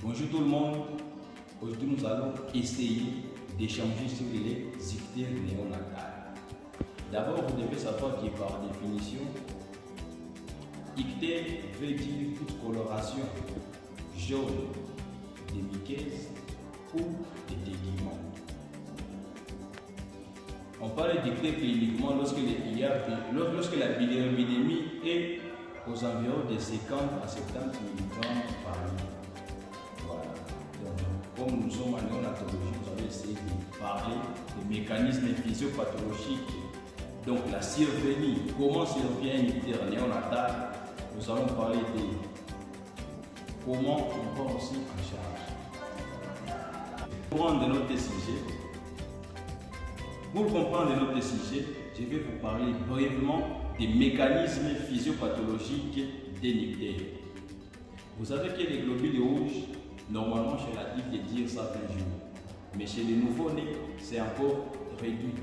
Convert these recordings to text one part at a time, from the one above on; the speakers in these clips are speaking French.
Bonjour tout le monde, aujourd'hui nous allons essayer d'échanger sur les ictères néonatales. D'abord, vous devez savoir que par définition, ictère veut dire toute coloration jaune des mycoses ou des teguments. On parle d'ictère cliniquement lorsque la bilirubénémie est aux environs de 50 à 70 mg par litre. Voilà. Donc, comme nous sommes en néonatologie, nous allons essayer de parler des mécanismes physiopathologiques. Donc la survenue, comment survient une ictère néonatale. Nous allons parler de comment on prend aussi en charge. Pour comprendre notre sujet, je vais vous parler brièvement des mécanismes physiopathologiques des ictères. Vous savez que les globules rouges, normalement chez l'adulte, de dire ça 20 jours. Mais chez les nouveau-nés, c'est encore réduit.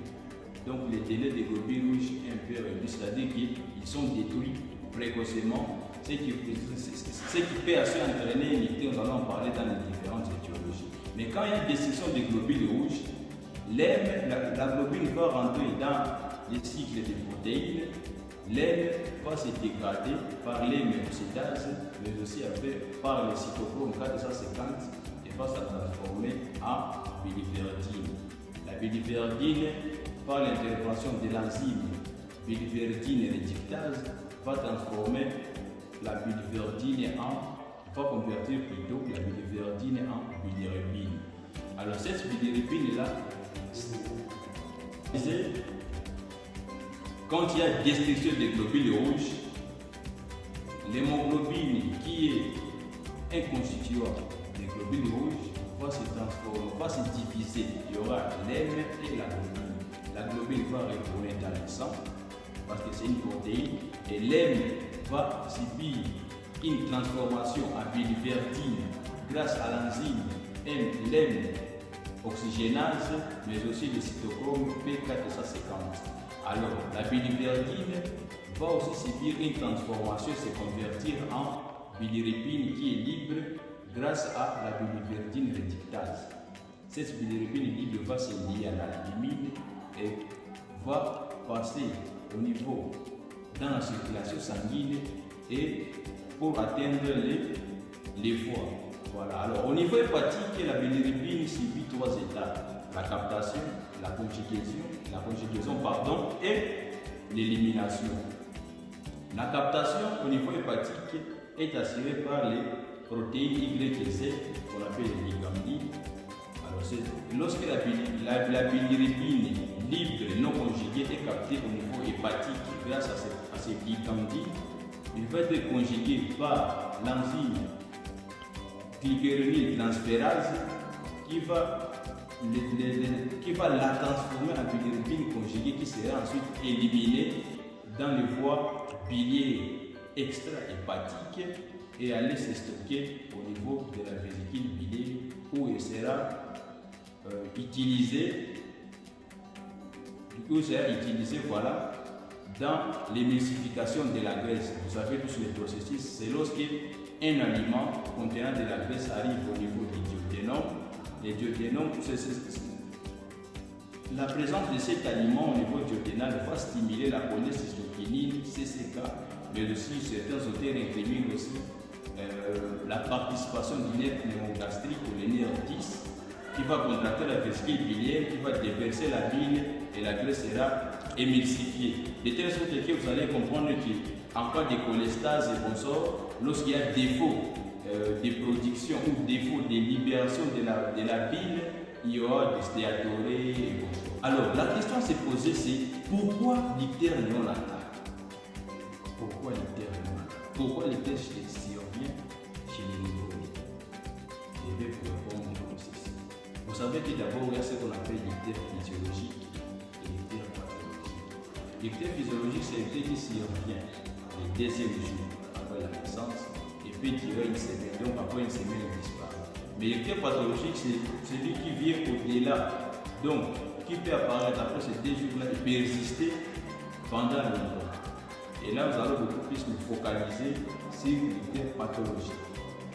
Donc le délai des globules rouges est un peu réduit, c'est-à-dire qu'ils sont détruits précocement, ce qui peut assez entraîner une ictère. Nous allons en parler dans les différentes étiologies. Mais quand il y a une destruction des globules rouges, la globule va rentrer dans les cycles de protéines. L'aine va se dégrader par l'héméocytase, mais aussi par les cytochromes 450 et va se transformer en biliverdine. La biliverdine, par l'intervention de l'enzyme biliverdine réductase, va transformer la biliverdine va convertir plutôt la biliverdine en bilirubine. Alors cette bilirubine-là, quand il y a destruction des globules rouges, l'hémoglobine qui est un constituant des globules rouges va se transformer, va se diviser. Il y aura l'hème et la globule. La globule va retourner dans le sang parce que c'est une protéine et l'hème va subir une transformation en biliverdine grâce à l'enzyme l'hème oxygénase, mais aussi le cytochrome P450. Alors, la biliverdine va aussi subir une transformation, se convertir en bilirubine qui est libre grâce à la biliverdine réductase. Cette bilirubine libre va se lier à l'albumine et va passer au niveau dans la circulation sanguine et pour atteindre les foies. Voilà. Alors, au niveau hépatique, la bilirubine subit 3 étapes: la captation, la conjugaison et l'élimination. La captation au niveau hépatique est assurée par les protéines YZ qu'on appelle les ligandides. Alors, lorsque la bilirubine libre non conjuguée est captée au niveau hépatique grâce à ces ligandides, il va être conjugué par l'enzyme glycéryllyl transférase qui va la transformer en bilirubine conjuguée qui sera ensuite éliminée dans les voies biliaires extra-hépatiques et aller se stocker au niveau de la vésicule biliaire où elle sera utilisée voilà, dans l'émulsification de la graisse. Vous savez tous les processus, c'est lorsque un aliment contenant de la graisse arrive au niveau du duodénum. Le duodénum, la présence de cet aliment au niveau duodénal va stimuler la cholécystokinine, CCK, mais aussi certains auteurs incriminent aussi la participation du nerf pneumogastrique ou le nerf 10 qui va contracter la vésicule biliaire, qui va déverser la bile et la graisse sera émulsifiée. De telle sorte que vous allez comprendre qu'en cas de cholestase et consort, lorsqu'il y a défaut de production ou défaut de libération de la bile, il y aura des stéatorées et consort. Alors, la question à se poser, c'est pourquoi l'ictère néonatale? Pourquoi l'ictère néonatale? Pourquoi l'ictère survient chez les nouveau-nés? Je vais vous répondre comme ceci. Vous savez que d'abord, il y a ce qu'on appelle l'ictère physiologique et l'ictère pathologique. L'ictère physiologique, c'est l'ictère qui survient le deuxième jour après la naissance et puis durer une semaine. Donc après une semaine, il disparaît. Mais l'ictère pathologique, c'est celui qui vient au-delà. Donc, qui peut apparaître après ces 2 jours-là et persister pendant longtemps. Et là, nous allons beaucoup plus nous focaliser sur l'ictère pathologique.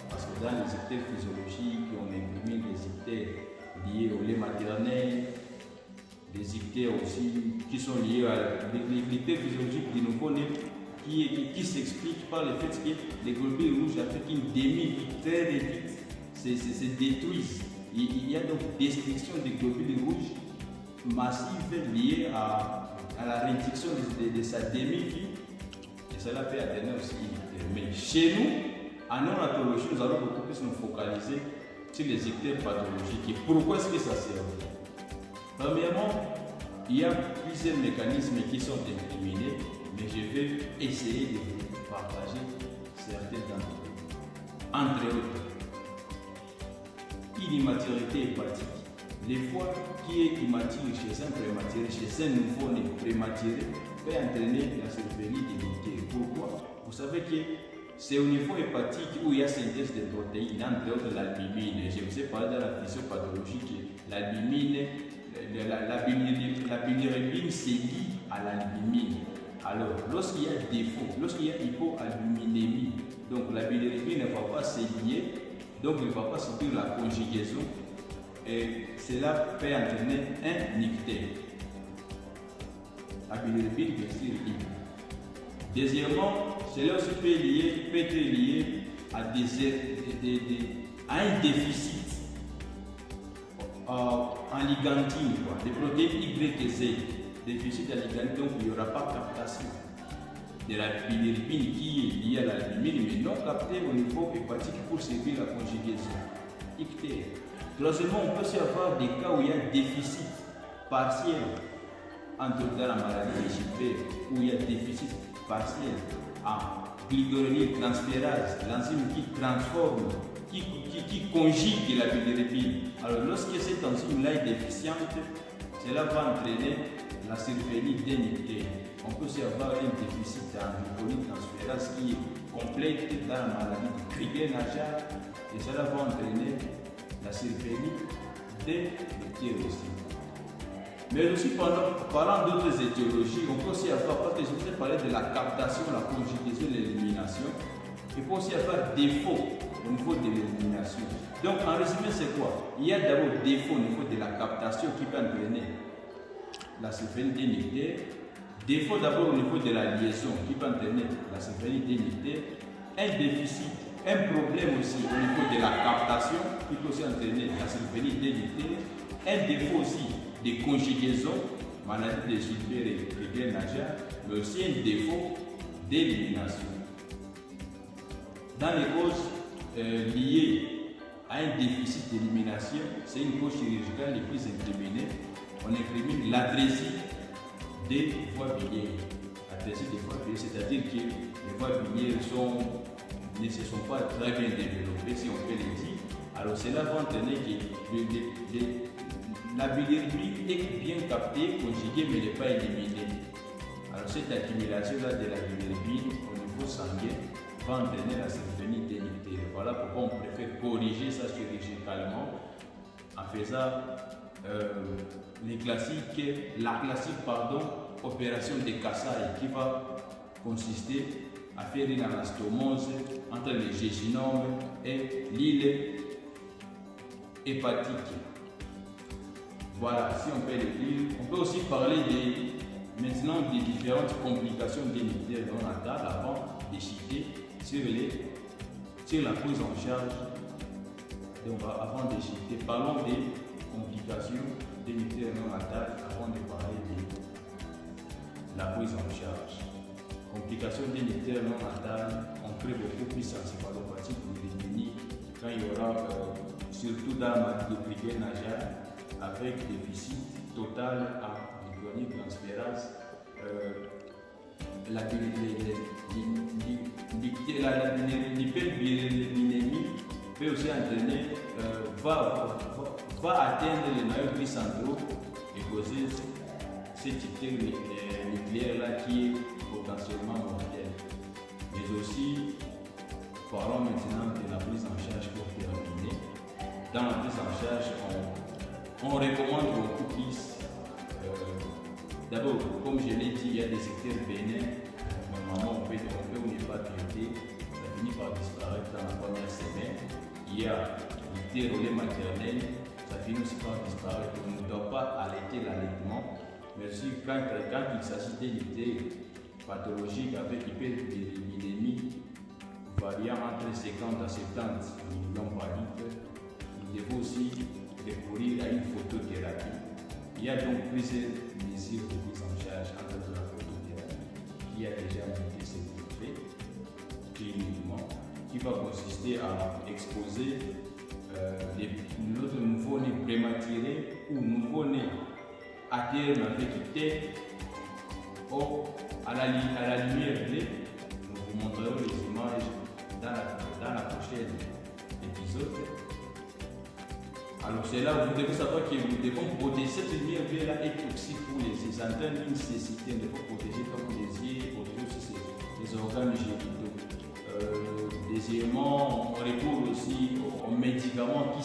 Parce que dans les ictères physiologiques, on incrimine les ictères liés au lait maternel, des ictères aussi qui sont liés à l'ictère physiologique du nouveau-né qui s'explique par le fait que les globules rouges affectent une demi-vie très réduite, se détruisent. Il y a donc destruction des globules rouges massive liée à la réduction de sa demi-vie, et cela peut atteindre aussi l'ictère. Mais chez nous, en neonatologie, nous allons beaucoup plus nous focaliser sur les ictères pathologiques. Et pourquoi est-ce que ça sert? Premièrement, il y a plusieurs mécanismes qui sont incriminés, mais je vais essayer de vous partager certains d'entre eux. Entre autres, immaturité hépatique. Les fois qui est immature chez un prématuré, chez un nouveau-né prématuré, peut entraîner la céphalie de l'ictère. Pourquoi? Vous savez que c'est au niveau hépatique où il y a synthèse de protéines, entre autres l'albumine. Je vous ai parlé dans la physiopathologie que l'albumine, la bilirubine se lie à l'albumine. Alors, lorsqu'il y a défaut, lorsqu'il y a hypoalbuminémie, donc la bilirubine ne va pas se lier, donc il ne va pas subir la conjugaison, et cela peut entraîner un ictère. La bilirubine bien sûr libre. Deuxièmement, cela aussi peut être lié à un déficit en ligandine, des protéines Y et Z. Déficit en ligandine, donc il n'y aura pas captation de la bilirubine qui est liée à l'albumine, mais non captée au niveau hépatique pour servir la conjugaison. Ictère. Troisièmement, on peut aussi avoir des cas où il y a un déficit partiel, entre autres dans la maladie de Gilbert, où il y a un déficit partiel en glycéryltransférase, l'enzyme qui transforme, qui conjugue la bilirubine. Alors lorsque cette enzyme-là est déficiente, cela va entraîner la céphalie d'un ictère. On peut aussi avoir un déficit en glycéryltransférase qui est complète dans la maladie de Crigler-Najjar, et cela va entraîner la céphalie des ictères aussi. Mais aussi, parlant d'autres étiologies, on peut aussi avoir, parce que je vous ai parlé de la captation, la conjugaison et l'élimination, il peut aussi avoir défaut au niveau de l'élimination. Donc, en résumé, c'est quoi? Il y a d'abord défaut au niveau de la captation qui peut entraîner la céphalie d'un ictère, défaut d'abord au niveau de la liaison qui peut entraîner la céphalie d'un ictère, un déficit, un problème aussi au niveau de la captation qui peut aussi entraîner la céphalie d'un ictère, un défaut aussi de conjugaison, maladie de Gilbert et Crigler-Najjar, mais aussi un défaut d'élimination. Dans les causes liées à un déficit d'élimination, c'est une cause chirurgicale les plus incriminées. On incrimine l'adrésie des voies biliaires. L'adrésie des voies biliaires, c'est-à-dire que les voies biliaires ne se sont pas très bien développées, si on peut le dire. Alors cela va entraîner que la bilirubine est bien captée, conjuguée, mais n'est pas éliminée. Alors cette accumulation-là de la bilirubine au niveau sanguin va entraîner la céphalie d'un ictère. Voilà pourquoi on préfère corriger ça chirurgicalement en faisant la classique opération de Kasai qui va consister à faire une anastomose entre le jejunum et l'île hépatique. Voilà, si on peut le dire. On peut aussi parler maintenant des différentes complications d'un ictère néonatal avant de citer sur la prise en charge. Donc avant de citer, parlons des complications d'un ictère néonatal avant de parler de la prise en charge. Complications d'un ictère néonatal, on crée beaucoup plus encéphalopathie pour définir quand il y aura, surtout dans la maladie de Crigler-Najjar, avec déficit total en glycéryltransférase, l'hyperbilirubinémie peut aussi entraîner, va atteindre les noyaux gris centraux et causer cette ictère nucléaire-là qui est potentiellement mortelle. Mais aussi, parlons maintenant de la prise en charge pour terminer. Dans la prise en charge, on recommande beaucoup plus. D'abord, comme je l'ai dit, il y a des ictères bénins. Normalement, on peut ou ne pas traiter. Ça finit par disparaître dans la première semaine. il y a le relais maternel, ça finit aussi par disparaître. On ne doit pas arrêter l'allaitement, mais aussi quand il s'agit d'unité pathologique avec hyperbiliémie variant entre 50 à 70 millions par litre, il faut aussi recourir à une photothérapie. Il y a donc plusieurs mesures de prise en charge entre la photothérapie qui a déjà été certifiée cliniquement, qui va consister à exposer notre nouveau-né prématuré ou nouveau-né à terme avec tête à la lumière bleue. Nous vous montrerons les images dans la prochaine épisode. Alors c'est là où vous devez savoir que nous devons protéger cette lumière bleue-là est toxique pour les antennes, une nécessité. Nous devons protéger comme les yeux, protéger aussi les organes génitaux. Deuxièmement, on recourt aussi aux médicaments qui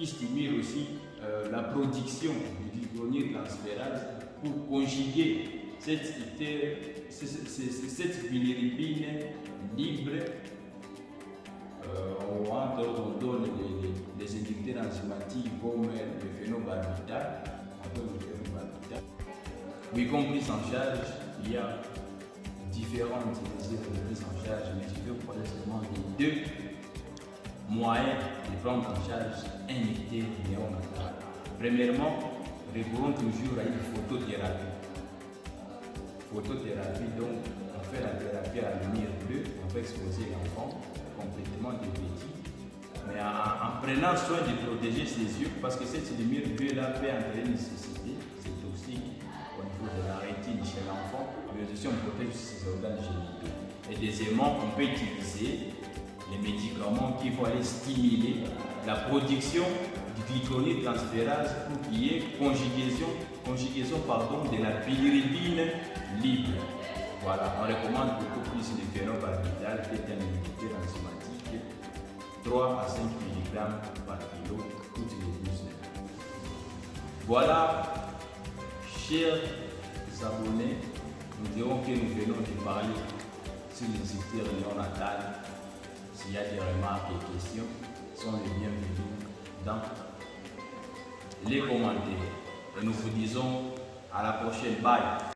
stimulent aussi la production du gluconéotransférase pour conjuguer cette bilirubine libre. On donne des inducteurs enzymatiques comme le phénobarbital. Oui, comme prise en charge, il y a différentes mesures de prise en charge, mais je vais vous parler seulement des deux moyens de prendre en charge un ictère néonatal. Premièrement, recourons toujours à une photothérapie. Donc, on fait la thérapie à la lumière bleue, on peut exposer l'enfant complètement dévêtu, mais en prenant soin de protéger ses yeux, parce que cette lumière bleue-là peut entraîner une cécité, c'est toxique au niveau de la rétine chez l'enfant, mais aussi on protège ses organes génitaux. Et deuxièmement, on peut utiliser les médicaments qui vont aller stimuler la production du gluconéotransférase pour qu'il y ait conjugaison de la bilirubine libre. Voilà, on recommande beaucoup plus le phénobarbital qui est un inhibiteur enzymatique 3 à 5 mg par kilo toutes les 12 heures. Voilà, chers abonnés, nous dirons que nous venons de parler sur les ictères néonatales. S'il y a des remarques et questions, sont les bienvenus dans les commentaires. Et nous vous disons à la prochaine. Bye.